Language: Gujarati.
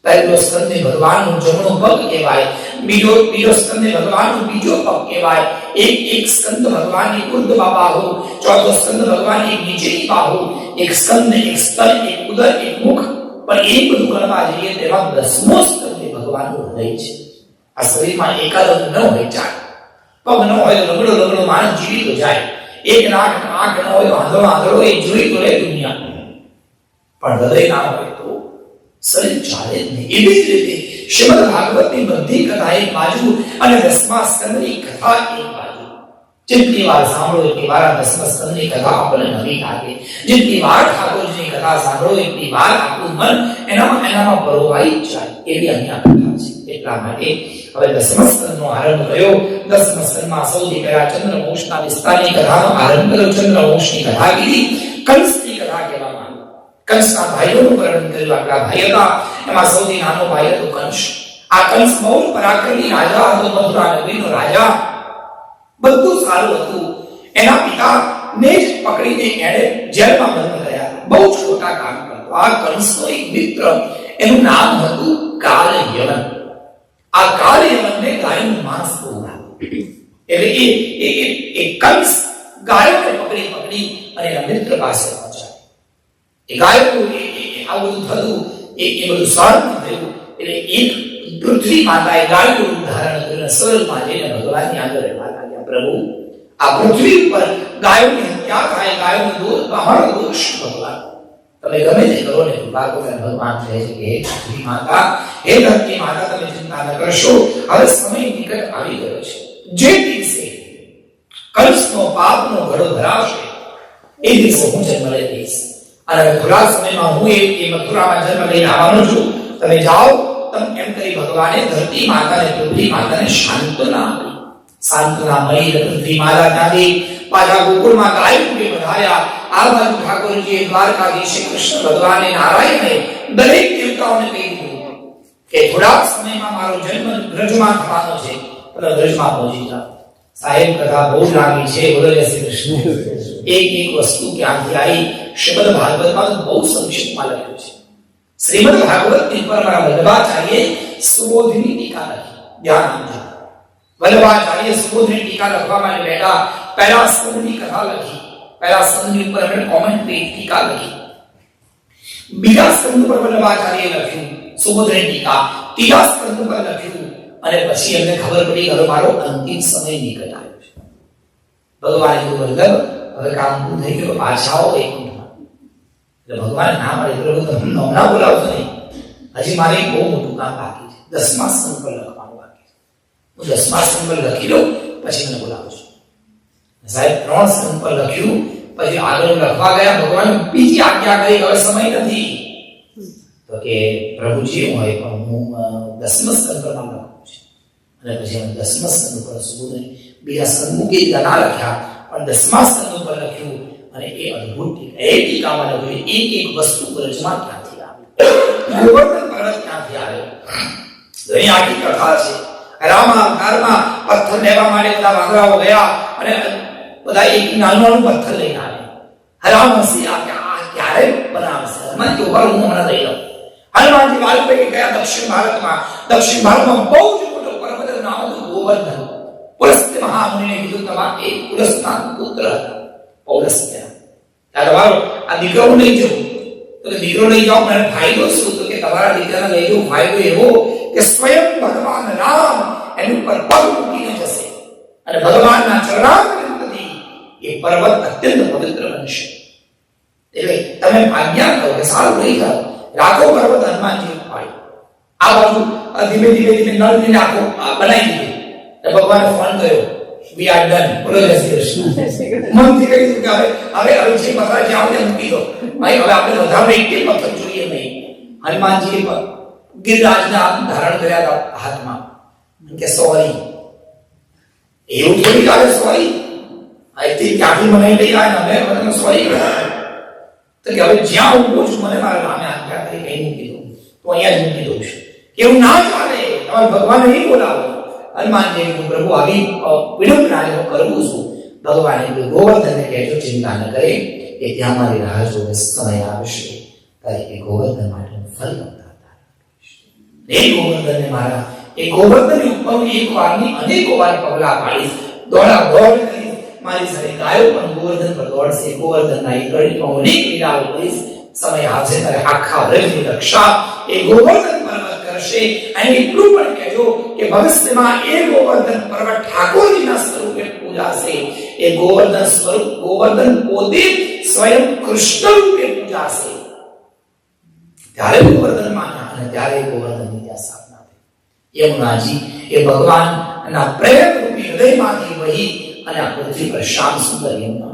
પહેલો સ્કંદ ભગવાનનો જમણો પગ કહેવાય, બીજો સ્કંદ ભગવાનનો બીજો પગ કહેવાય, એક સ્કંદ ભગવાનની ઉર્ધ્વ બાહુ, ચોથો સ્કંદ ભગવાનની નીચેની બાહુ, એક સ્કંદ, એક સ્તન, એક ઉદર, એક મુખ. પણ એ બધું ગણવા જઈએ તેમાં 10મો સ્કંદ ભગવાનનું હૃદય છે. આ શરીરમાં એકાદ ન હોય, ચાર પગ ન હોય તો લગડો માણસ જીવી તો જાય, એક આંખ ન હોય તો આંધળો એ જોઈ તો લે દુનિયા, પણ હૃદય ના હોય તો શરીર ચાલે જ નહીં. એવી જ રીતે શ્રીમદ ભાગવતની બધી કથા એક બાજુ અને 10મા સ્કંદની કથા એક બાજુ. જેટલી વાર સાંભળો એટલી વાર 10મા સ્કંદની કથા આપણને નવી લાગે, જેટલી વાર ઠાકોરજીની કથા સાંભળો એટલી વાર આપણું મન એનામાં પરોવાઈ જાય. એવી અહીંયા કથા છે. એટલા માટે હવે 10મા સ્કંદનો આરંભ કર્યો. 10મા સ્કંદમાં સૌથી પહેલા ચંદ્રવંશના વિસ્તારની કથાનો આરંભ કર્યો. ચંદ્રવંશની કથા કીધી, કંસની કથા કહેવામાં આવી. કંસના ભાઈઓનું વર્ણન કર્યું. આપણા ભાઈ હતા, એમાં સૌથી નાનો ભાઈ હતો કંસ. આ કંસ બહુ પરાક્રમી રાજા હતો, મથુરા નગરીનો રાજા. બધું સારું હતું. એના પિતાને જ પકડીને એણે જેલમાં બંધ કર્યા. બહુ જ ખોટા કામ કરતો. આ કંસનો એક મિત્ર, એનું નામ હતું કાલયવન. આ કાલયવનને ગાયનું માંસ બહુ ભાવ્યું. એટલે એ કંસ ગાયોને પકડી અને એના મિત્ર પાસે પહોંચ્યા. એ ગાયો આવું થતું, એ બધું સહન થયું. એટલે એક પૃથ્વી માતાએ ગાયોનું ધારણ કરીને સ્વર્ગમાં જઈને ભગવાનની આગળ રહેવા લાગ્યા. પ્રભુ, આ પૃથ્વી ઉપર ગાયોની હત્યા થાય, ગાયોનો દોષ, અમારો દોષ ભગવાન, તમે ગમે તે કરો ને ભગવાન કહે છે કે હે પૃથ્વી માતા, હે ધરતી માતા, તમે ચિંતા ન કરશો. હવે સમય નિકટ આવી ગયો છે. જે દિવસે કંસનો પાપનો ઘડો ભરાશે એ દિવસે હું જન્મ લઈ લઈશ, અને થોડા સમયમાં હું એ મથુરામાં જન્મ લઈને આવવાનો છું. તમે જાઓ. તમે એમ કરી ભગવાને ધરતી માતાને, પૃથ્વી માતાને સાંત્વના આપી. સાંત્વના મળી પૃથ્વી માતા ત્યાંથી પાછા ગોકુળમાં ગાય પૂજે વધાર્યા. આ બાજુ ઠાકોરજીએ દ્વારકાધીશ શ્રી કૃષ્ણ ભગવાને નારાયણે દરેક દેવતાઓને કહી દીધું કે થોડા સમયમાં મારો જન્મ વ્રજમાં થવાનો છે, તમે વ્રજમાં પહોંચી જાઓ. સાહેબ, કથા બહુ લાગી છે. બોલો જય શ્રી કૃષ્ણ. એક વસ્તુ ક્યાંથી આવી, શ્રીમદ ભાગવતમાં બહુ સંક્ષિપ્તમાં લખ્યું છે. શ્રીમદ ભાગવતની પર મારા વલ્લભાચાર્યે સુબોધની ટીકા લખી. ધ્યાન આપજો. વલ્લભાચાર્ય સુબોધની ટીકા લખવા માટે બેઠા. પહેલા સ્કંદની કથા લખી, પહેલા સ્કંદની ઉપર એમણે કોમેન્ટરી ટીકા લખી. બીજા સ્કંદ પર વલ્લભાચાર્યે લખ્યું સુબોધની ટીકા. ત્રીજા સ્કંદ પર લખ્યું, અને પછી એમને ખબર પડી કે મારો અંતિમ સમય નિકટ આવ્યો છે. ભગવાને કીધું, વલ્લભ, હવે કામ પૂરું થઈ ગયું, પાછા આવો વૈકુંઠમાં. એટલે ભગવાન ના પાડી, પ્રભુ તમે હમણાં બોલાવશો નહીં, હજી મારે બહુ મોટું કામ બાકી છે. 10મા સ્કંદ પર લખવાનું બાકી છે. હું 10મા સ્કંદ પર લખી લઉં, પછી મને બોલાવજો. સાહેબ 3 સ્કંદ પર લખ્યું, પછી આગળ લખવા ગયા. ભગવાન બીજી આજ્ઞા કરી, હવે સમય નથી. તો કે પ્રભુજી, હું હવે પણ હું 10મા સ્કંદ પર નામ લખું છું. અને પછી 10મા સ્કંદ પર સુબોધની બીજા સ્કંદ મૂકી ના લખ્યા, પણ 10મા સ્કંદ પર લખ્યું. અને એ અદ્ભુત ટીકામાં લખ્યું એક વસ્તુ વ્રજમાં ક્યાંથી આવી, ગોવર્ધન પર્વત ક્યાંથી આવ્યો. ઘણી આખી કથા છે. રામાવતારમાં પથ્થર લેવા માટે બધા વાંદરાઓ ગયા, અને બધા એક નાનું પથ્થર લઈને આવ્યા. રામસી આ ક્યારે બનાવશે? હનુમાન કે ઉપર હું હમણાં લઈ લઉં. હનુમાનજી વાલ્મીકી ગયા દક્ષિણ ભારતમાં બહુ જ મોટો પર્વત, નામ હતું ગોવર્ધન. પુલસ્ત્ય મહામુનિને કીધું, તમારા એક પુલસ્તના પુત્ર પૌલસ્ત્ય, તમારો આ દીકરો લઈ જાઓ. તો દીકરો લઈ જાઓ, પણ ફાયદો શું? તો કે તમારા દીકરાને લઈ જાઓ, ફાયદો એવો કે સ્વયં ભગવાન રામ એની ઉપર પગ મૂકીને જશે, અને ભગવાનના ચરણારવિંદથી એ પર્વત અત્યંત પવિત્ર બનશે. એટલે તમે આજ્ઞા કરો કે સારું લઈ જાઓ, રાખો પર્વત. હનુમાનજી પાડ્યો. આ બાજુ ધીમે ધીમે નળની રાખો બનાવી દીધું. ભગવાને ફોન કર્યો, we are done. બોલો જય શ્રી કૃષ્ણ. મનથી કહી દીધું કે હવે જે પથરા જ્યાં આવે મૂકી દો ભાઈ. હવે આપણે વધારે એક પથ્થર જોઈએ નહીં. હનુમાનજી ગિરિરાજના ધારણ કર્યા હતા હાથમાં, કે સોરી. એવું થોડી ચાલે સોરી? અહીંથી ક્યાંથી મને લઈ આવ્યા, અમે તમને સોરી કર્યા. તો કે હવે જ્યાં ઊભો છું મને મારા નામે આજ્ઞા કરી કઈ મૂકી દઉં, તો અહીંયા જ મૂકી દઉં છું. એવું ના ચાલે, તમારે ભગવાનને નહીં બોલાવો. હનુમાનજી કીધું, પ્રભુ આવી વિડંબના કરવું છું. ભગવાને કીધું, ગોવર્ધનને કહેજો ચિંતા ન કરે, એ ત્યાં મારી રાહ જોવે, સમય આવશે ત્યારે એ ગોવર્ધન માટેનું ફલ હે ગોવર્ધન મારા, એ ગોવર્ધન ઉપર એક વારની અનેકો વાર પગલા પાડીશ, દોડા દોડ કરીશ, મારી સાથે ગાયો પણ ગોવર્ધન પર દોડશે, ગોવર્ધનના એ ગણિતમાં અનેક લીલાઓ કરીશ, સમય આવશે ત્યારે આખા વ્રજની રક્ષા એ ગોવર્ધન પર્વત કરશે. અને એટલું પણ કહેજો કે ભવિષ્યમાં એ ગોવર્ધન પર્વત ઠાકોરજીના સ્વરૂપે પૂજાશે. એ ગોવર્ધન સ્વરૂપ, ગોવર્ધન પોતે સ્વયં કૃષ્ણ રૂપે પૂજાશે. ત્યારે ગોવર્ધન માના અને ત્યારે ગોવર્ધનની ત્યાં સ્થાપના થઈ. યમુનાજી એ ભગવાનના પ્રેમ રૂપી હૃદયમાંથી વહી અને આ પૃથ્વી પર શ્યામ સુંદર યમુના